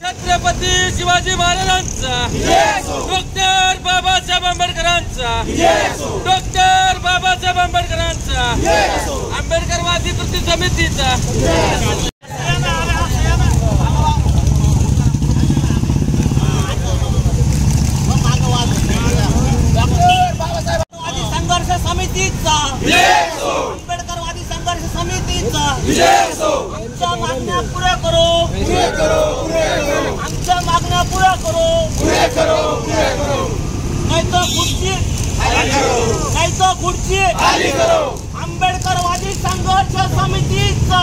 छत्रपती शिवाजी महाराजांचा, डॉक्टर बाबासाहेब आंबेडकरांचा, डॉक्टर बाबासाहेब आंबेडकरांचा, आंबेडकरवादी कृती समितीचा, संघर्ष समितीचा, आंबेडकरवादी संघर्ष समितीचा आमच्या मागण्या पुऱ्या करो, आमच्या मागण्या पुऱ्या करो, नाही तर खुर्ची आंबेडकरवादी संघर्ष समितीचा,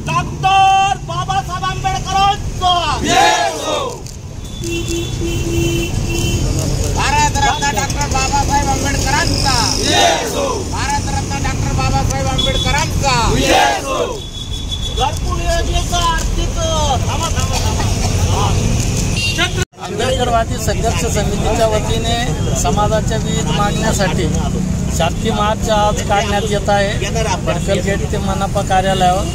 डॉक्टर बाबासाहेब आंबेडकरांचा, भारतरत्न डॉक्टर बाबासाहेब आंबेडकरांचा, भारतरत्न डॉक्टर बाबासाहेब आंबेडकरांचा, घरकुल योजनेचा आर्थिक आंबेडकरवादी संघर्ष समितीच्या वतीने समाजाच्या विविध मागण्यासाठी शांती मार्च आज काढण्यात येत आहे। बडकल गेट ते मनपा कार्यालयावर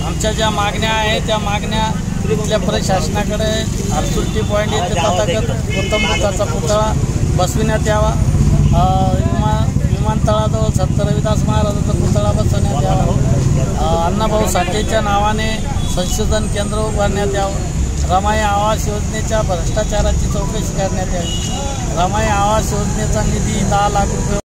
आमच्या ज्या मागण्या आहेत त्या मागण्या इथल्या प्रशासनाकडे हरसुल टी पॉईंट येथे तथागत गौतम बुद्धाचा पुतळा बसविण्यात यावा, विमानतळाजवळ संत रविदास महाराजांचा पुतळा बसवण्यात यावा, अण्णाभाऊ साठेच्या नावाने संशोधन केंद्र उभारण्यात यावं, रमाई आवास योजनेच्या भ्रष्टाचाराची चौकशी करण्यात यावी, रमाई आवास योजनेचा निधी 10 लाख रुपये